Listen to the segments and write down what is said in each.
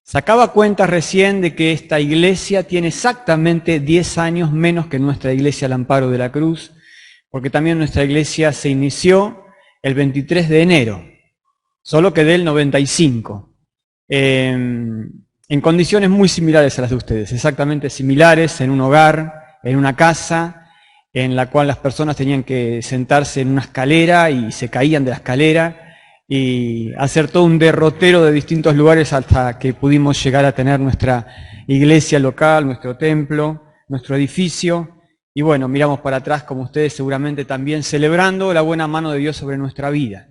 Sacaba cuentas recién de que esta iglesia tiene exactamente 10 años menos que nuestra iglesia al Amparo de la Cruz, porque también nuestra iglesia se inició el 23 de enero, solo que del 95, en condiciones muy similares a las de ustedes, exactamente similares, en un hogar, en una casa, en la cual las personas tenían que sentarse en una escalera y se caían de la escalera, y hacer todo un derrotero de distintos lugares hasta que pudimos llegar a tener nuestra iglesia local, nuestro templo, nuestro edificio. Y bueno, miramos para atrás como ustedes seguramente también celebrando la buena mano de Dios sobre nuestra vida.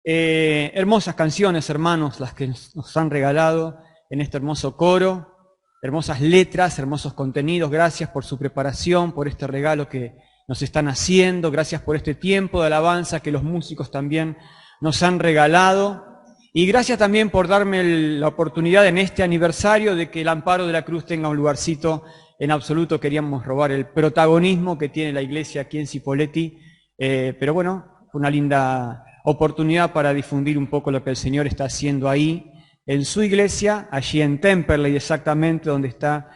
Hermosas canciones, hermanos, las que nos han regalado en este hermoso coro, hermosas letras, hermosos contenidos. Gracias por su preparación, por este regalo que nos están haciendo, gracias por este tiempo de alabanza que los músicos también nos han regalado, y gracias también por darme la oportunidad en este aniversario de que el Amparo de la Cruz tenga un lugarcito. En absoluto queríamos robar el protagonismo que tiene la iglesia aquí en Cipolletti, pero bueno, fue una linda oportunidad para difundir un poco lo que el Señor está haciendo ahí, en su iglesia, allí en Temperley exactamente, donde está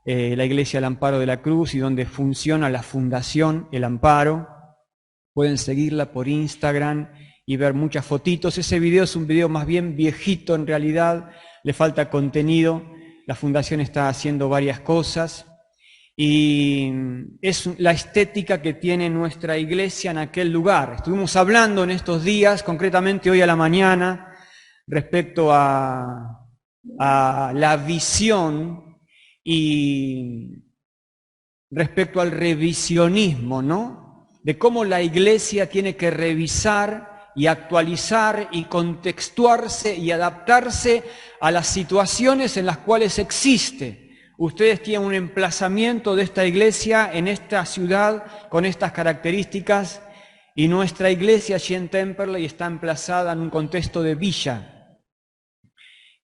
la iglesia del Amparo de la Cruz y donde funciona la Fundación El Amparo. Pueden seguirla por Instagram y ver muchas fotitos. Ese video es un video más bien viejito en realidad, le falta contenido. La fundación está haciendo varias cosas y es la estética que tiene nuestra iglesia en aquel lugar. Estuvimos hablando en estos días, concretamente hoy a la mañana, respecto a la visión y respecto al revisionismo, ¿no? De cómo la iglesia tiene que revisar y actualizar y contextuarse y adaptarse a las situaciones en las cuales existe. Ustedes tienen un emplazamiento de esta iglesia en esta ciudad con estas características, y nuestra iglesia allí en Temperley está emplazada en un contexto de villa,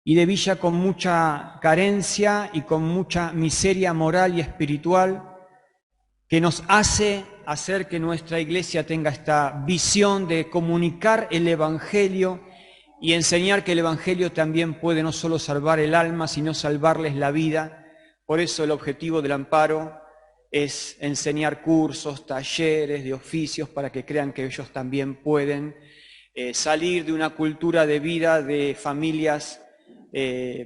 y de villa con mucha carencia y con mucha miseria moral y espiritual, que nos hace hacer que nuestra iglesia tenga esta visión de comunicar el Evangelio y enseñar que el Evangelio también puede no solo salvar el alma, sino salvarles la vida. Por eso el objetivo del Amparo es enseñar cursos, talleres de oficios para que crean que ellos también pueden salir de una cultura de vida de familias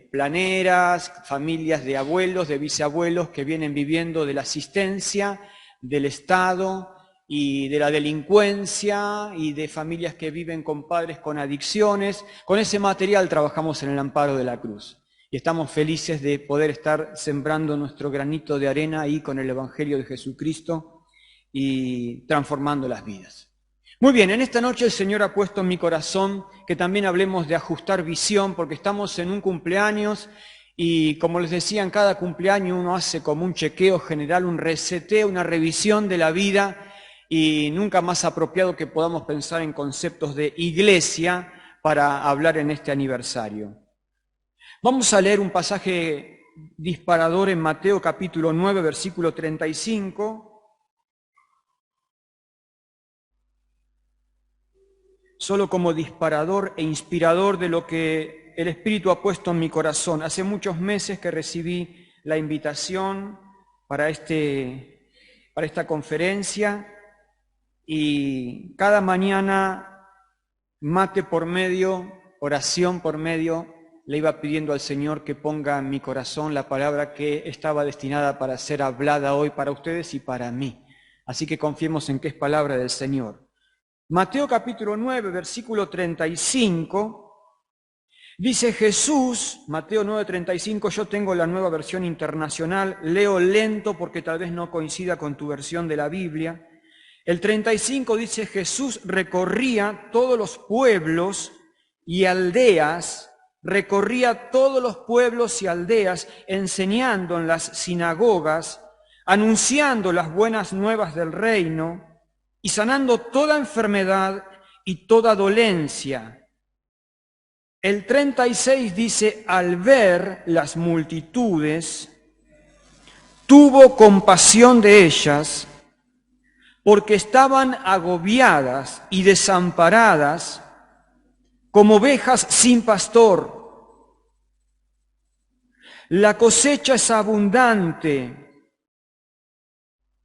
planeras, familias de abuelos, de bisabuelos que vienen viviendo de la asistencia del Estado y de la delincuencia, y de familias que viven con padres con adicciones. Con ese material trabajamos en el Amparo de la Cruz y estamos felices de poder estar sembrando nuestro granito de arena ahí con el Evangelio de Jesucristo y transformando las vidas. Muy bien, en esta noche el Señor ha puesto en mi corazón que también hablemos de ajustar visión, porque estamos en un cumpleaños y, como les decía, en cada cumpleaños uno hace como un chequeo general, un reseteo, una revisión de la vida, y nunca más apropiado que podamos pensar en conceptos de iglesia para hablar en este aniversario. Vamos a leer un pasaje disparador en Mateo capítulo 9, versículo 35. Solo como disparador e inspirador de lo que el Espíritu ha puesto en mi corazón. Hace muchos meses que recibí la invitación para esta conferencia, y cada mañana, mate por medio, oración por medio, le iba pidiendo al Señor que ponga en mi corazón la palabra que estaba destinada para ser hablada hoy para ustedes y para mí. Así que confiemos en que es palabra del Señor. Mateo capítulo 9, versículo 35, dice Jesús, Mateo 9, 35, yo tengo la Nueva Versión Internacional, leo lento porque tal vez no coincida con tu versión de la Biblia. El 35 dice, Jesús recorría todos los pueblos y aldeas, enseñando en las sinagogas, anunciando las buenas nuevas del reino y sanando toda enfermedad y toda dolencia. El 36 dice, al ver las multitudes, tuvo compasión de ellas, porque estaban agobiadas y desamparadas como ovejas sin pastor. La cosecha es abundante,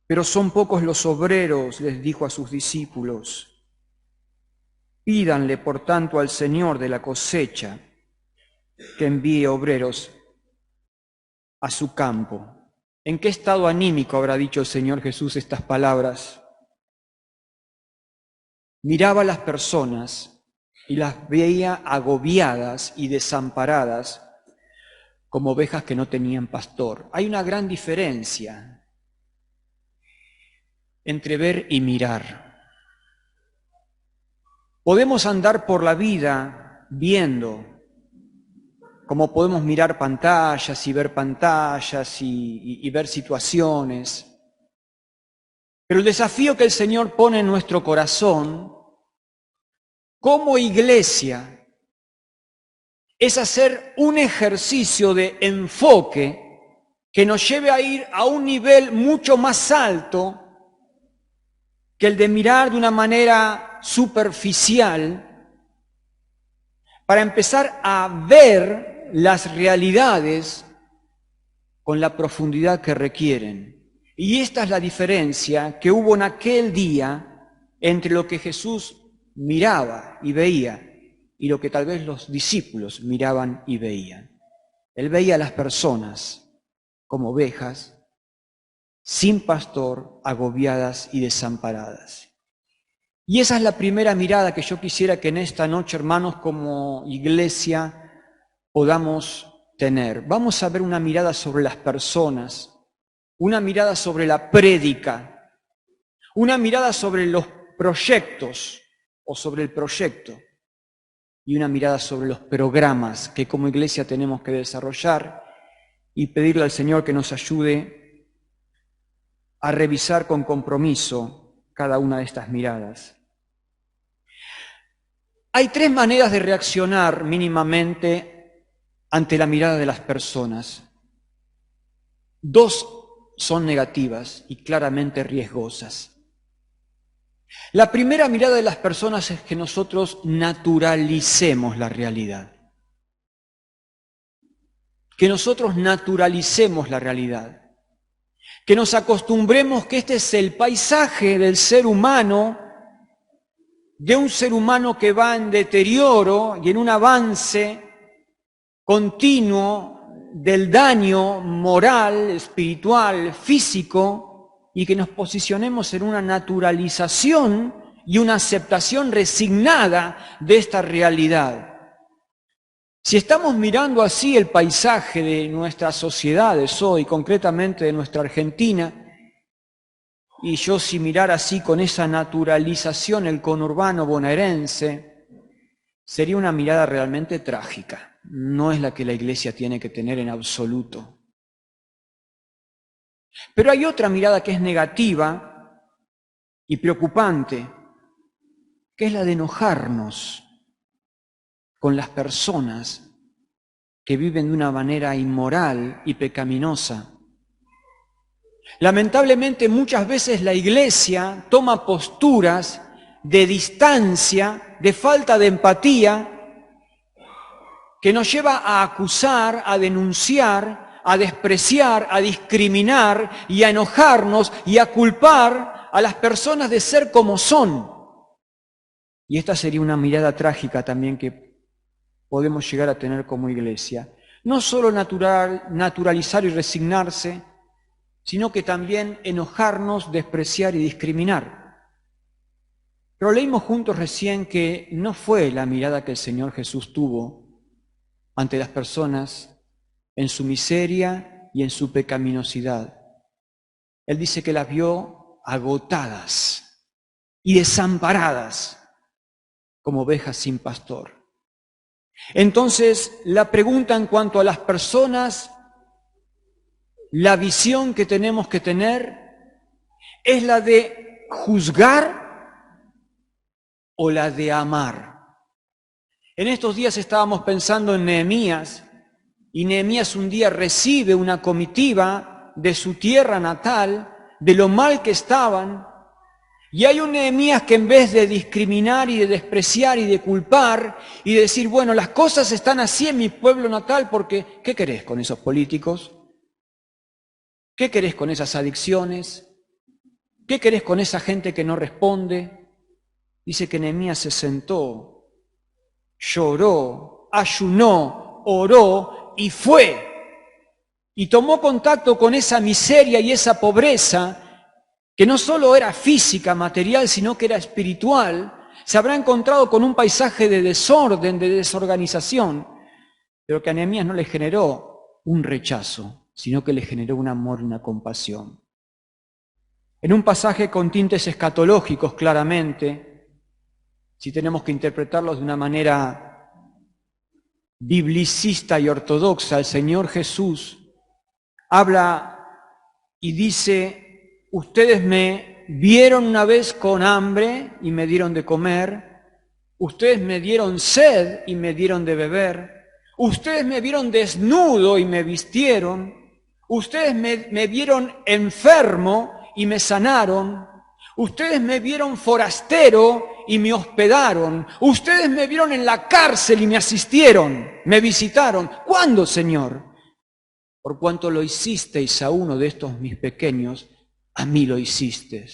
pero son pocos los obreros, les dijo a sus discípulos. Pídanle, por tanto, al Señor de la cosecha que envíe obreros a su campo. ¿En qué estado anímico habrá dicho el Señor Jesús estas palabras? Miraba a las personas y las veía agobiadas y desamparadas como ovejas que no tenían pastor. Hay una gran diferencia entre ver y mirar. Podemos andar por la vida viendo, como podemos mirar pantallas y ver pantallas y ver situaciones. Pero el desafío que el Señor pone en nuestro corazón, como iglesia, es hacer un ejercicio de enfoque que nos lleve a ir a un nivel mucho más alto que el de mirar de una manera superficial, para empezar a ver las realidades con la profundidad que requieren. Y esta es la diferencia que hubo en aquel día entre lo que Jesús miraba y veía y lo que tal vez los discípulos miraban y veían. Él veía a las personas como ovejas, sin pastor, agobiadas y desamparadas. Y esa es la primera mirada que yo quisiera que en esta noche, hermanos, como iglesia, podamos tener. Vamos a ver una mirada sobre las personas, una mirada sobre la prédica, una mirada sobre los proyectos o sobre el proyecto y una mirada sobre los programas que como iglesia tenemos que desarrollar y pedirle al Señor que nos ayude a revisar con compromiso cada una de estas miradas. Hay tres maneras de reaccionar mínimamente ante la mirada de las personas. Dos son negativas y claramente riesgosas. La primera mirada de las personas es que nosotros naturalicemos la realidad. Que nosotros naturalicemos la realidad. Que nos acostumbremos que este es el paisaje del ser humano, de un ser humano que va en deterioro y en un avance continuo del daño moral, espiritual, físico, y que nos posicionemos en una naturalización y una aceptación resignada de esta realidad. Si estamos mirando así el paisaje de nuestras sociedades hoy, concretamente de nuestra Argentina, y yo si mirar así con esa naturalización el conurbano bonaerense, sería una mirada realmente trágica. No es la que la iglesia tiene que tener en absoluto. Pero hay otra mirada que es negativa y preocupante, que es la de enojarnos con las personas que viven de una manera inmoral y pecaminosa. Lamentablemente muchas veces la iglesia toma posturas de distancia, de falta de empatía, que nos lleva a acusar, a denunciar, a despreciar, a discriminar y a enojarnos y a culpar a las personas de ser como son. Y esta sería una mirada trágica también que podemos llegar a tener como iglesia. No solo naturalizar y resignarse, sino que también enojarnos, despreciar y discriminar. Pero leímos juntos recién que no fue la mirada que el Señor Jesús tuvo ante las personas en su miseria y en su pecaminosidad. Él dice que las vio agotadas y desamparadas como ovejas sin pastor. Entonces, la pregunta en cuanto a las personas, la visión que tenemos que tener es la de juzgar o la de amar. En estos días estábamos pensando en Nehemías, y Nehemías un día recibe una comitiva de su tierra natal, de lo mal que estaban, Y hay un Nehemías que en vez de discriminar y de despreciar y de culpar y de decir, bueno, las cosas están así en mi pueblo natal porque, ¿qué querés con esos políticos? ¿Qué querés con esas adicciones? ¿Qué querés con esa gente que no responde? Dice que Nehemías se sentó, lloró, ayunó, oró y fue. Y tomó contacto con esa miseria y esa pobreza que no solo era física, material, sino que era espiritual. Se habrá encontrado con un paisaje de desorden, de desorganización, pero que a Nehemías no le generó un rechazo, sino que le generó un amor y una compasión. En un pasaje con tintes escatológicos, claramente, si tenemos que interpretarlos de una manera biblicista y ortodoxa, el Señor Jesús habla y dice: ustedes me vieron una vez con hambre y me dieron de comer, ustedes me dieron sed y me dieron de beber, ustedes me vieron desnudo y me vistieron, ustedes me vieron enfermo y me sanaron, ustedes me vieron forastero y me hospedaron, ustedes me vieron en la cárcel y me asistieron, me visitaron. ¿Cuándo, Señor? Por cuanto lo hicisteis a uno de estos mis pequeños, a mí lo hiciste.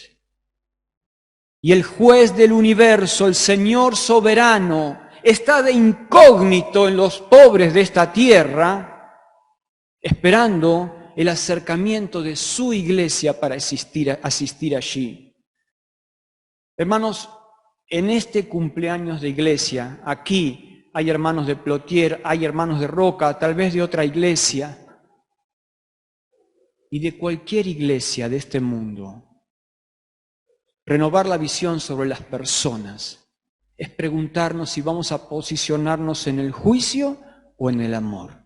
Y el juez del universo, el Señor soberano, está de incógnito en los pobres de esta tierra, esperando el acercamiento de su iglesia para asistir allí. Hermanos, en este cumpleaños de iglesia, aquí hay hermanos de Plotier, hay hermanos de Roca, tal vez de otra iglesia, y de cualquier iglesia de este mundo. Renovar la visión sobre las personas es preguntarnos si vamos a posicionarnos en el juicio o en el amor.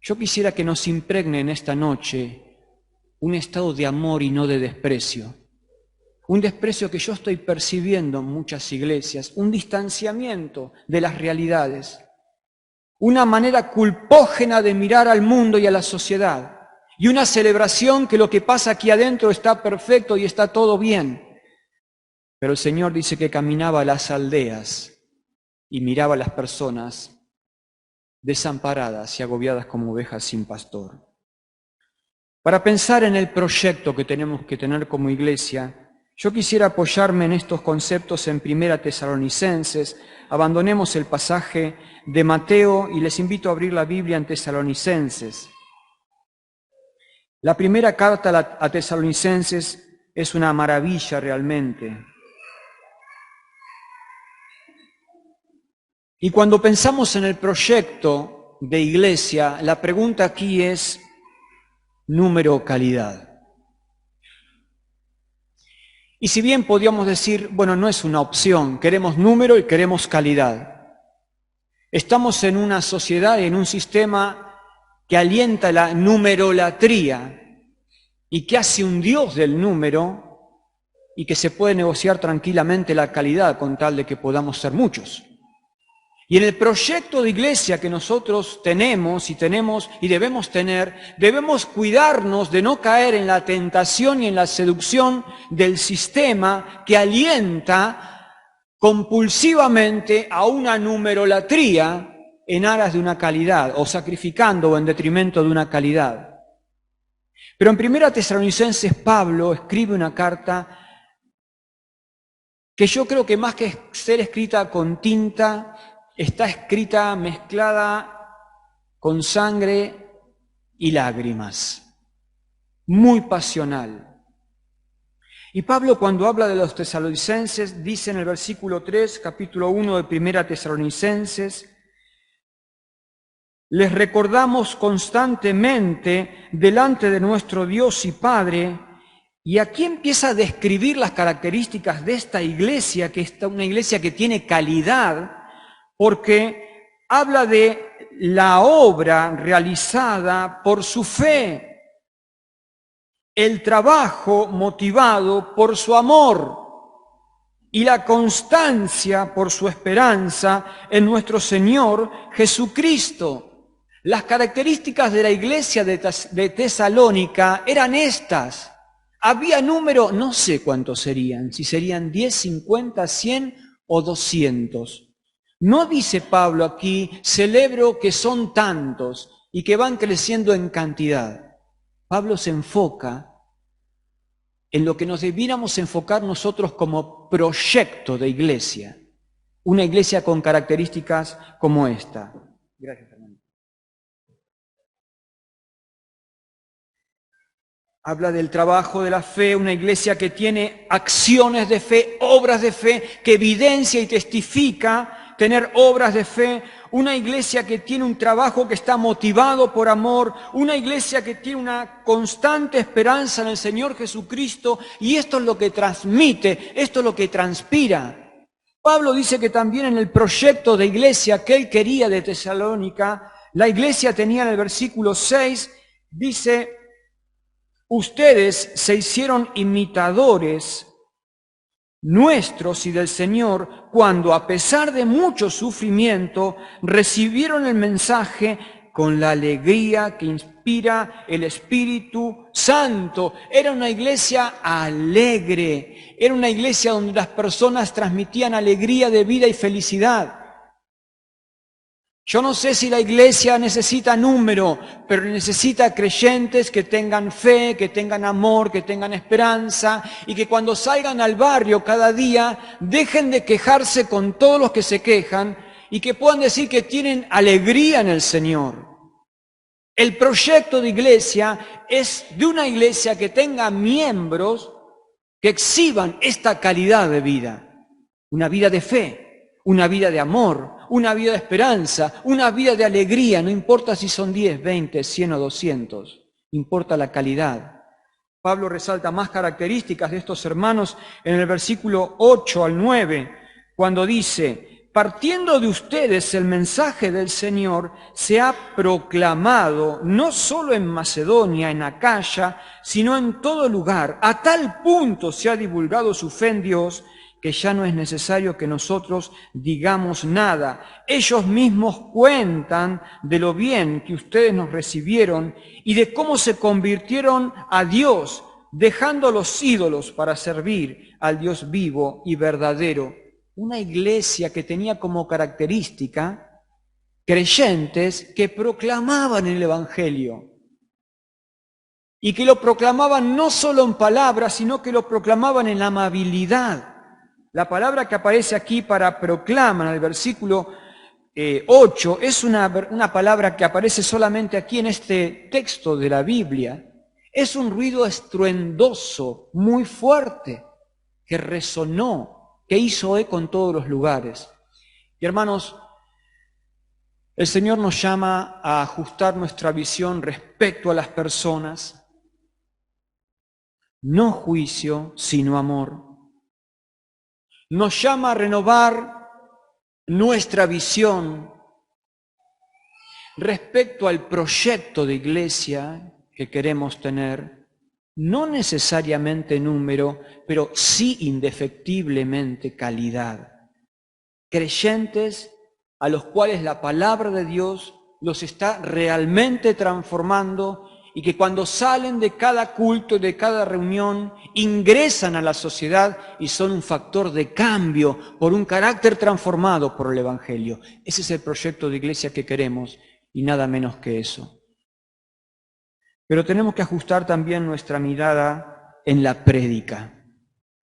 Yo quisiera que nos impregne en esta noche un estado de amor y no de desprecio. Un desprecio que yo estoy percibiendo en muchas iglesias, un distanciamiento de las realidades, una manera culpógena de mirar al mundo y a la sociedad. Y una celebración que lo que pasa aquí adentro está perfecto y está todo bien. Pero el Señor dice que caminaba a las aldeas y miraba a las personas desamparadas y agobiadas como ovejas sin pastor. Para pensar en el proyecto que tenemos que tener como iglesia, yo quisiera apoyarme en estos conceptos en 1 Tesalonicenses. Abandonemos el pasaje de Mateo y les invito a abrir la Biblia en Tesalonicenses. La primera carta a Tesalonicenses es una maravilla realmente. Y cuando pensamos en el proyecto de iglesia, la pregunta aquí es número o calidad. Y si bien podríamos decir, bueno, no es una opción, queremos número y queremos calidad. Estamos en una sociedad, en un sistema que alienta la numerolatría y que hace un Dios del número y que se puede negociar tranquilamente la calidad con tal de que podamos ser muchos. Y en el proyecto de iglesia que nosotros tenemos y debemos tener, debemos cuidarnos de no caer en la tentación y en la seducción del sistema que alienta compulsivamente a una numerolatría en aras de una calidad, o sacrificando o en detrimento de una calidad. Pero en 1 Tesalonicenses Pablo escribe una carta que yo creo que más que ser escrita con tinta, está escrita mezclada con sangre y lágrimas, muy pasional. Y Pablo, cuando habla de los tesalonicenses, dice en el versículo 3, capítulo 1 de 1 Tesalonicenses: les recordamos constantemente delante de nuestro Dios y Padre. Y aquí empieza a describir las características de esta iglesia, que es una iglesia que tiene calidad, porque habla de la obra realizada por su fe, el trabajo motivado por su amor y la constancia por su esperanza en nuestro Señor Jesucristo. Las características de la iglesia de Tesalónica eran estas: Había número, no sé cuántos serían, si serían 10, 50, 100 o 200. No dice Pablo aquí, celebro que son tantos y que van creciendo en cantidad. Pablo se enfoca en lo que nos debiéramos enfocar nosotros como proyecto de iglesia. Una iglesia con características como esta. Gracias, Fernando. Habla del trabajo de la fe, una iglesia que tiene acciones de fe, obras de fe, que evidencia y testifica tener obras de fe, una iglesia que tiene un trabajo que está motivado por amor, una iglesia que tiene una constante esperanza en el Señor Jesucristo, y esto es lo que transmite, esto es lo que transpira. Pablo dice que también en el proyecto de iglesia que él quería de Tesalónica, la iglesia tenía en el versículo 6, dice: ustedes se hicieron imitadores nuestros y del Señor cuando, a pesar de mucho sufrimiento, recibieron el mensaje con la alegría que inspira el Espíritu Santo. Era una iglesia alegre, era una iglesia donde las personas transmitían alegría de vida y felicidad. Yo no sé si la iglesia necesita número, pero necesita creyentes que tengan fe, que tengan amor, que tengan esperanza, y que cuando salgan al barrio cada día dejen de quejarse con todos los que se quejan y que puedan decir que tienen alegría en el Señor. El proyecto de iglesia es de una iglesia que tenga miembros que exhiban esta calidad de vida, una vida de fe, una vida de amor, una vida de esperanza, una vida de alegría, no importa si son 10, 20, 100 o 200, importa la calidad. Pablo resalta más características de estos hermanos en el versículo 8 al 9, cuando dice: partiendo de ustedes el mensaje del Señor se ha proclamado no solo en Macedonia, en Acaya, sino en todo lugar. A tal punto se ha divulgado su fe en Dios que ya no es necesario que nosotros digamos nada. Ellos mismos cuentan de lo bien que ustedes nos recibieron y de cómo se convirtieron a Dios, dejando los ídolos para servir al Dios vivo y verdadero. Una iglesia que tenía como característica creyentes que proclamaban el Evangelio. Y que lo proclamaban no solo en palabras, sino que lo proclamaban en amabilidad. La palabra que aparece aquí para proclaman, en el versículo 8, es una palabra que aparece solamente aquí en este texto de la Biblia. Es un ruido estruendoso, muy fuerte, que resonó, que hizo eco en todos los lugares. Y hermanos, el Señor nos llama a ajustar nuestra visión respecto a las personas. No juicio, sino amor. Nos llama a renovar nuestra visión respecto al proyecto de iglesia que queremos tener, no necesariamente número, pero sí indefectiblemente calidad. Creyentes a los cuales la palabra de Dios los está realmente transformando y que cuando salen de cada culto, de cada reunión, ingresan a la sociedad y son un factor de cambio por un carácter transformado por el Evangelio. Ese es el proyecto de iglesia que queremos y nada menos que eso. Pero tenemos que ajustar también nuestra mirada en la prédica.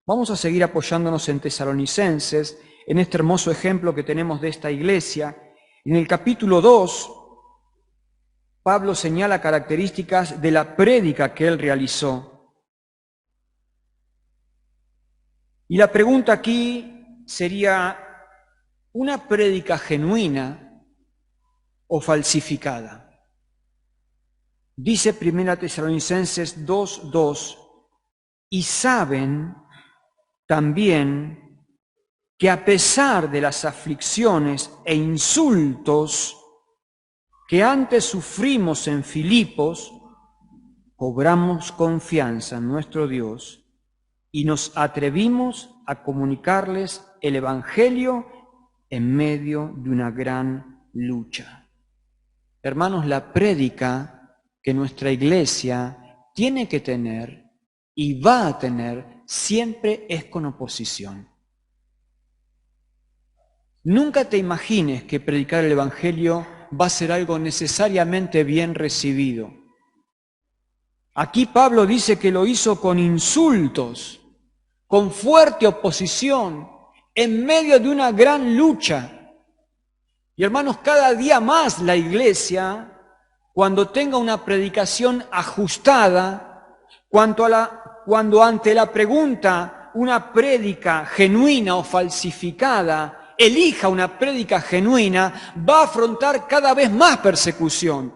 Vamos a seguir apoyándonos en Tesalonicenses, en este hermoso ejemplo que tenemos de esta iglesia. En el capítulo 2, Pablo señala características de la prédica que él realizó. Y la pregunta aquí sería: ¿una prédica genuina o falsificada? Dice 1 Tesalonicenses 2:2, y saben también que a pesar de las aflicciones e insultos que antes sufrimos en Filipos, cobramos confianza en nuestro Dios y nos atrevimos a comunicarles el Evangelio en medio de una gran lucha. Hermanos, la prédica que nuestra iglesia tiene que tener y va a tener, siempre es con oposición. Nunca te imagines que predicar el Evangelio va a ser algo necesariamente bien recibido. Aquí Pablo dice que lo hizo con insultos, con fuerte oposición, en medio de una gran lucha. Y hermanos, cada día más la iglesia, cuando tenga una predicación ajustada, cuando ante la pregunta, una prédica genuina o falsificada, elija una prédica genuina, va a afrontar cada vez más persecución.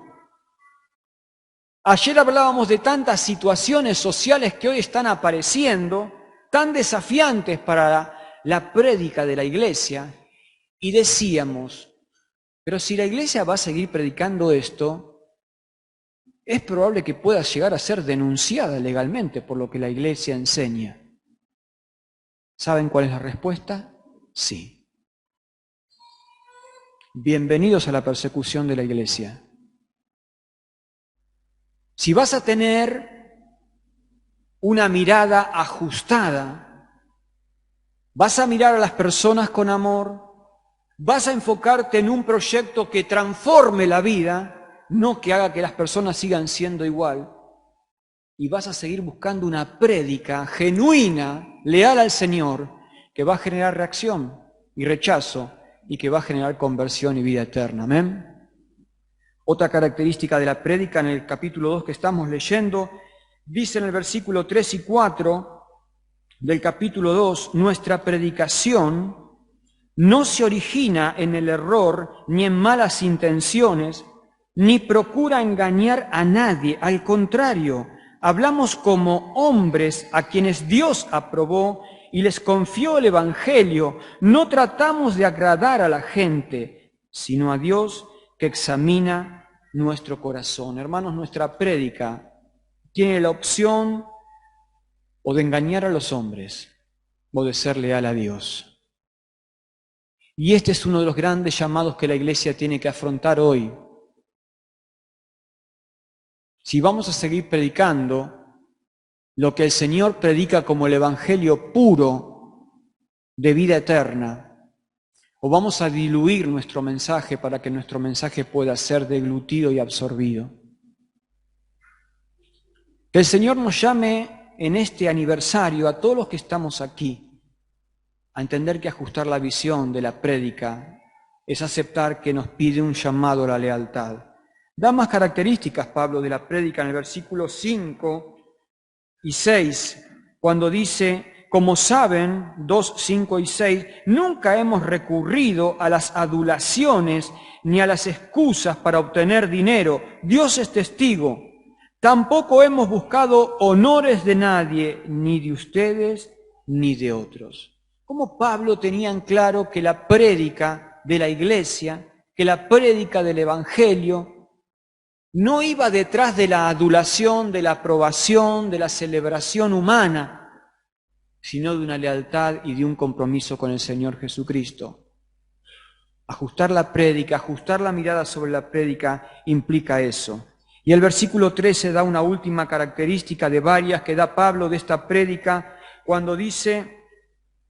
Ayer hablábamos de tantas situaciones sociales que hoy están apareciendo, tan desafiantes para la prédica de la iglesia, y decíamos, pero si la iglesia va a seguir predicando esto, es probable que pueda llegar a ser denunciada legalmente por lo que la iglesia enseña. ¿Saben cuál es la respuesta? Sí. Bienvenidos a la persecución de la iglesia. Si vas a tener una mirada ajustada, vas a mirar a las personas con amor, vas a enfocarte en un proyecto que transforme la vida, no que haga que las personas sigan siendo igual, y vas a seguir buscando una prédica genuina, leal al Señor, que va a generar reacción y rechazo y que va a generar conversión y vida eterna. Amén. Otra característica de la prédica en el capítulo 2 que estamos leyendo, dice en el versículo 3 y 4 del capítulo 2, nuestra predicación no se origina en el error ni en malas intenciones, ni procura engañar a nadie. Al contrario, hablamos como hombres a quienes Dios aprobó y les confió el Evangelio. No tratamos de agradar a la gente, sino a Dios que examina nuestro corazón. Hermanos, nuestra prédica tiene la opción o de engañar a los hombres o de ser leal a Dios. Y este es uno de los grandes llamados que la iglesia tiene que afrontar hoy. Si vamos a seguir predicando lo que el Señor predica como el Evangelio puro de vida eterna, o vamos a diluir nuestro mensaje para que nuestro mensaje pueda ser deglutido y absorbido. Que el Señor nos llame en este aniversario a todos los que estamos aquí a entender que ajustar la visión de la prédica es aceptar que nos pide un llamado a la lealtad. Da más características, Pablo, de la prédica en el versículo 5 y 6, cuando dice: como saben, 2, 5 y 6, nunca hemos recurrido a las adulaciones ni a las excusas para obtener dinero. Dios es testigo. Tampoco hemos buscado honores de nadie, ni de ustedes, ni de otros. Como Pablo tenía en claro que la prédica de la iglesia, que la prédica del Evangelio, no iba detrás de la adulación, de la aprobación, de la celebración humana, sino de una lealtad y de un compromiso con el Señor Jesucristo. Ajustar la prédica, ajustar la mirada sobre la prédica implica eso. Y el versículo 13 da una última característica de varias que da Pablo de esta prédica cuando dice: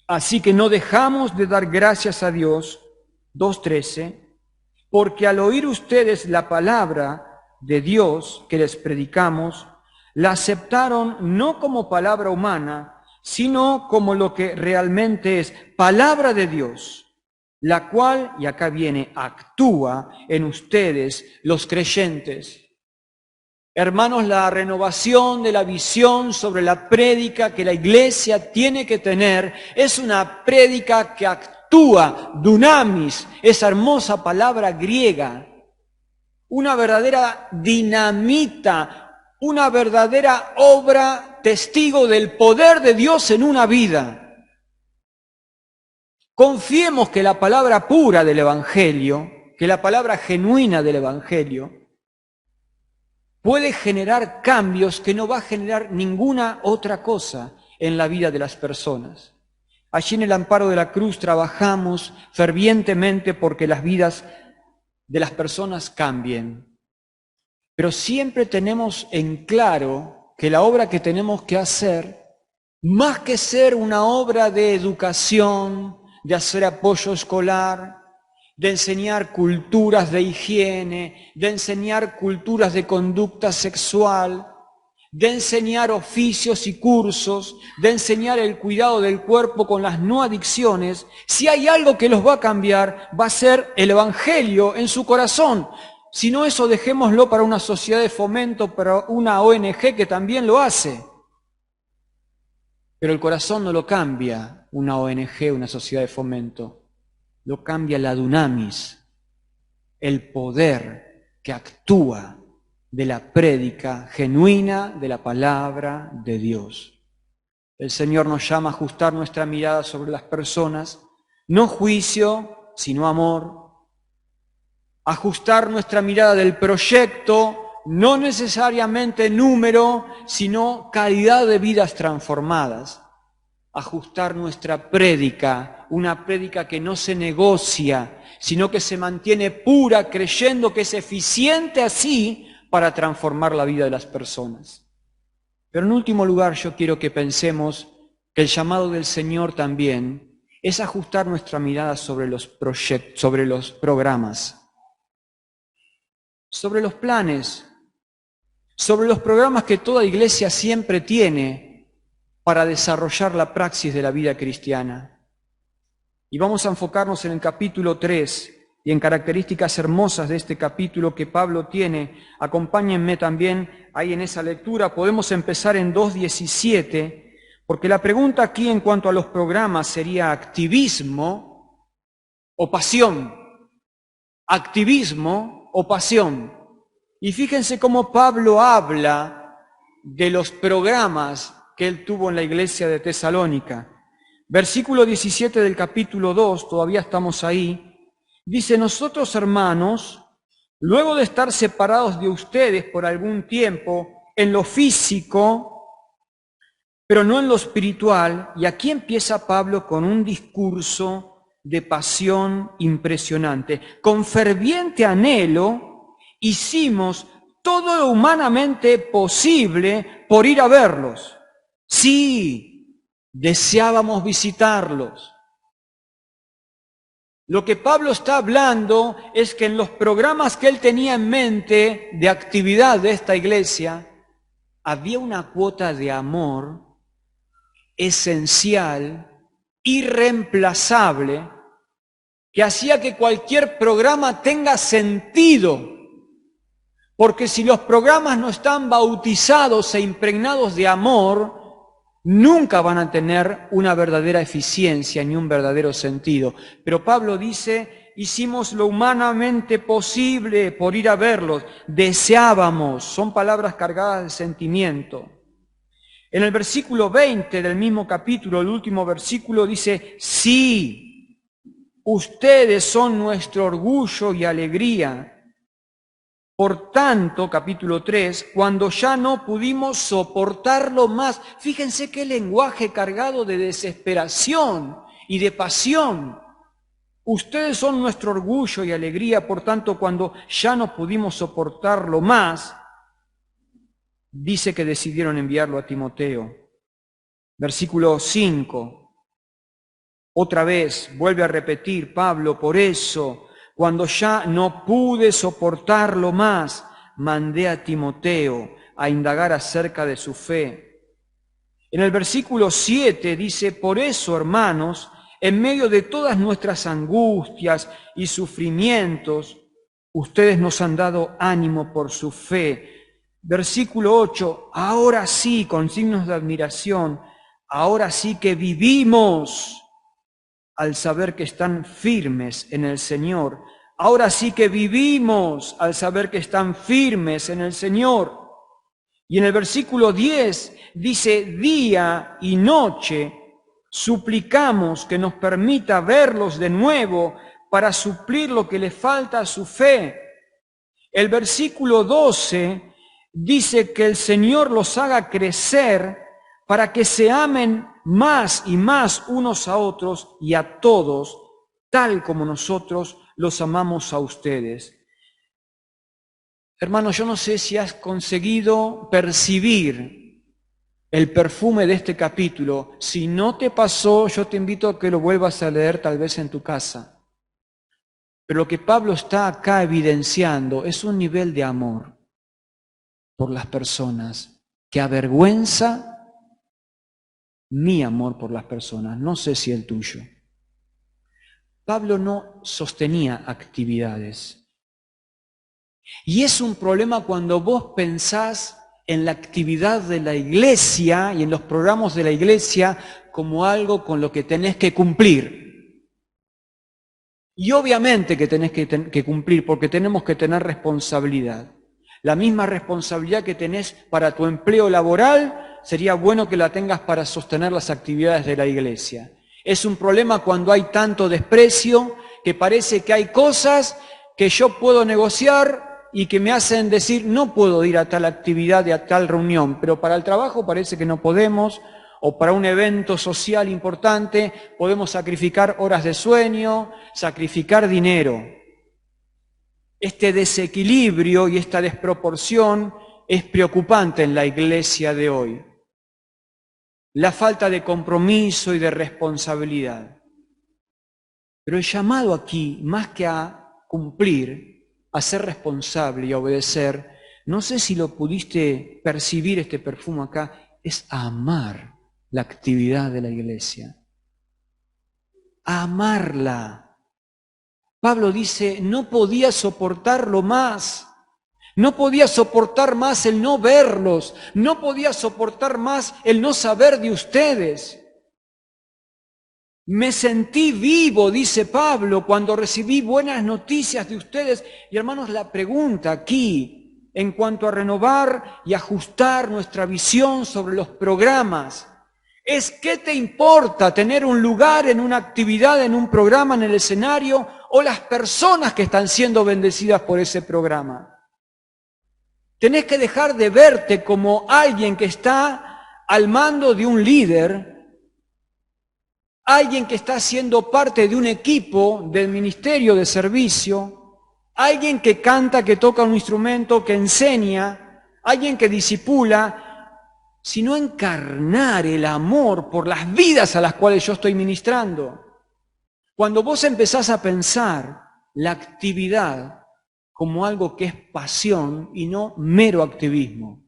así que no dejamos de dar gracias a Dios, 2:13, porque al oír ustedes la palabra de Dios que les predicamos, la aceptaron no como palabra humana, sino como lo que realmente es, palabra de Dios, la cual, y acá viene, actúa en ustedes, los creyentes. Hermanos, la renovación de la visión sobre la prédica que la iglesia tiene que tener es una prédica que actúa, dunamis, esa hermosa palabra griega, una verdadera dinamita, una verdadera obra, testigo del poder de Dios en una vida. Confiemos que la palabra pura del Evangelio, que la palabra genuina del Evangelio, puede generar cambios que no va a generar ninguna otra cosa en la vida de las personas. Allí en el amparo de la cruz trabajamos fervientemente porque las vidas de las personas cambien. Pero siempre tenemos en claro que la obra que tenemos que hacer, más que ser una obra de educación, de hacer apoyo escolar, de enseñar culturas de higiene, de enseñar culturas de conducta sexual, de enseñar oficios y cursos, de enseñar el cuidado del cuerpo con las no adicciones, si hay algo que los va a cambiar, va a ser el Evangelio en su corazón. Si no, eso dejémoslo para una sociedad de fomento, para una ONG que también lo hace. Pero el corazón no lo cambia una ONG, una sociedad de fomento. Lo cambia la dunamis, el poder que actúa de la prédica genuina de la palabra de Dios. El Señor nos llama a ajustar nuestra mirada sobre las personas, no juicio, sino amor. Ajustar nuestra mirada del proyecto, no necesariamente número, sino calidad de vidas transformadas. Ajustar nuestra prédica, una prédica que no se negocia, sino que se mantiene pura, creyendo que es eficiente así para transformar la vida de las personas. Pero en último lugar, yo quiero que pensemos que el llamado del Señor también es ajustar nuestra mirada sobre los proyectos, sobre los programas, sobre los planes, sobre los programas que toda iglesia siempre tiene para desarrollar la praxis de la vida cristiana. Y vamos a enfocarnos en el capítulo 3 y en características hermosas de este capítulo que Pablo tiene. Acompáñenme también ahí en esa lectura. Podemos empezar en 2:17, porque la pregunta aquí en cuanto a los programas sería activismo o pasión. Activismo o pasión. Y fíjense cómo Pablo habla de los programas que él tuvo en la iglesia de Tesalónica. Versículo 17 del capítulo 2, todavía estamos ahí, dice: nosotros, hermanos, luego de estar separados de ustedes por algún tiempo en lo físico, pero no en lo espiritual, y aquí empieza Pablo con un discurso de pasión impresionante. Con ferviente anhelo hicimos todo lo humanamente posible por ir a verlos. Sí, deseábamos visitarlos. Lo que Pablo está hablando es que en los programas que él tenía en mente de actividad de esta iglesia, había una cuota de amor esencial, irreemplazable, que hacía que cualquier programa tenga sentido. Porque si los programas no están bautizados e impregnados de amor, nunca van a tener una verdadera eficiencia ni un verdadero sentido. Pero Pablo dice: hicimos lo humanamente posible por ir a verlos, deseábamos, son palabras cargadas de sentimiento. En el versículo 20 del mismo capítulo, el último versículo, dice: sí, ustedes son nuestro orgullo y alegría. Por tanto, capítulo 3, cuando ya no pudimos soportarlo más, fíjense qué lenguaje cargado de desesperación y de pasión. Ustedes son nuestro orgullo y alegría, por tanto, cuando ya no pudimos soportarlo más, dice que decidieron enviarlo a Timoteo. Versículo 5, otra vez vuelve a repetir Pablo: por eso, cuando ya no pude soportarlo más, mandé a Timoteo a indagar acerca de su fe. En el versículo 7 dice: por eso, hermanos, en medio de todas nuestras angustias y sufrimientos, ustedes nos han dado ánimo por su fe. Versículo 8, ahora sí, con signos de admiración, ahora sí que vivimos al saber que están firmes en el Señor. Ahora sí que vivimos al saber que están firmes en el Señor. Y en el versículo 10 dice: día y noche suplicamos que nos permita verlos de nuevo para suplir lo que le falta a su fe. El versículo 12 dice que el Señor los haga crecer para que se amen más y más unos a otros y a todos, tal como nosotros los amamos a ustedes. Hermanos, yo no sé si has conseguido percibir el perfume de este capítulo. Si no te pasó, yo te invito a que lo vuelvas a leer tal vez en tu casa. Pero lo que Pablo está acá evidenciando es un nivel de amor por las personas que avergüenza mi amor por las personas, no sé si el tuyo. Pablo no sostenía actividades. Y es un problema cuando vos pensás en la actividad de la iglesia y en los programas de la iglesia como algo con lo que tenés que cumplir. Y obviamente que tenés que cumplir porque tenemos que tener responsabilidad. La misma responsabilidad que tenés para tu empleo laboral, sería bueno que la tengas para sostener las actividades de la iglesia. Es un problema cuando hay tanto desprecio, que parece que hay cosas que yo puedo negociar y que me hacen decir no puedo ir a tal actividad y a tal reunión, pero para el trabajo parece que no podemos, o para un evento social importante podemos sacrificar horas de sueño, sacrificar dinero. Este desequilibrio y esta desproporción es preocupante en la iglesia de hoy. La falta de compromiso y de responsabilidad. Pero el llamado aquí, más que a cumplir, a ser responsable y a obedecer, no sé si lo pudiste percibir este perfume acá, es a amar la actividad de la iglesia. A amarla. Pablo dice, no podía soportarlo más. No podía soportar más el no verlos. No podía soportar más el no saber de ustedes. Me sentí vivo, dice Pablo, cuando recibí buenas noticias de ustedes. Y hermanos, la pregunta aquí, en cuanto a renovar y ajustar nuestra visión sobre los programas, es ¿qué te importa tener un lugar en una actividad, en un programa, en el escenario, o las personas que están siendo bendecidas por ese programa? Tenés que dejar de verte como alguien que está al mando de un líder, alguien que está siendo parte de un equipo del ministerio de servicio, alguien que canta, que toca un instrumento, que enseña, alguien que discipula, sino encarnar el amor por las vidas a las cuales yo estoy ministrando. Cuando vos empezás a pensar la actividad como algo que es pasión y no mero activismo,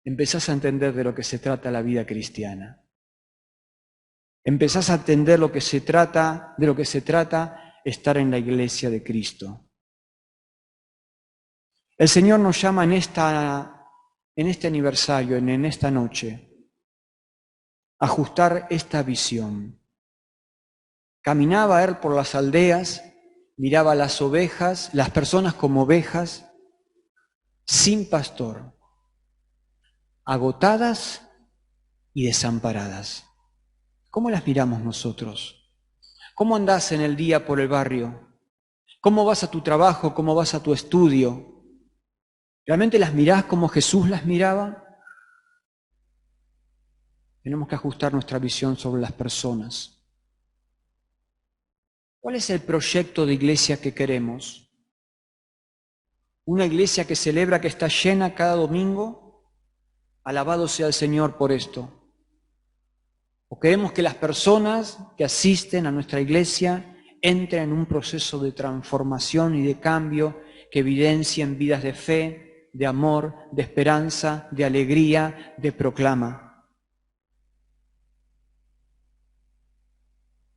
empezás a entender de lo que se trata la vida cristiana. Empezás a entender de lo que se trata estar en la iglesia de Cristo. El Señor nos llama en este aniversario, en esta noche, a ajustar esta visión. Caminaba Él por las aldeas, miraba las ovejas, las personas como ovejas, sin pastor, agotadas y desamparadas. ¿Cómo las miramos nosotros? ¿Cómo andás en el día por el barrio? ¿Cómo vas a tu trabajo? ¿Cómo vas a tu estudio? ¿Realmente las mirás como Jesús las miraba? Tenemos que ajustar nuestra visión sobre las personas. ¿Cuál es el proyecto de iglesia que queremos? ¿Una iglesia que celebra que está llena cada domingo? Alabado sea el Señor por esto. ¿O queremos que las personas que asisten a nuestra iglesia entren en un proceso de transformación y de cambio que evidencien vidas de fe, de amor, de esperanza, de alegría, de proclama?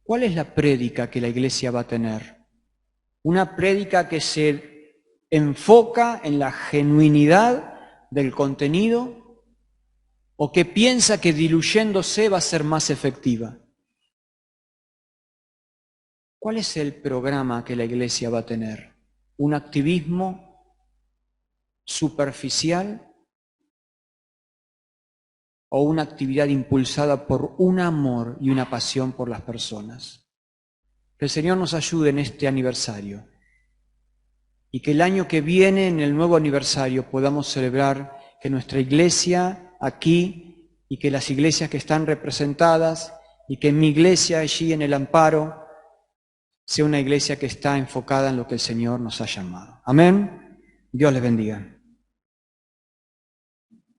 ¿Cuál es la prédica que la iglesia va a tener? ¿Una prédica que se enfoca en la genuinidad del contenido o que piensa que diluyéndose va a ser más efectiva? ¿Cuál es el programa que la iglesia va a tener? ¿Un activismo superficial o una actividad impulsada por un amor y una pasión por las personas? Que el Señor nos ayude en este aniversario y que el año que viene, en el nuevo aniversario, podamos celebrar que nuestra iglesia aquí y que las iglesias que están representadas y que mi iglesia allí en el Amparo sea una iglesia que está enfocada en lo que el Señor nos ha llamado. Amén. Dios les bendiga.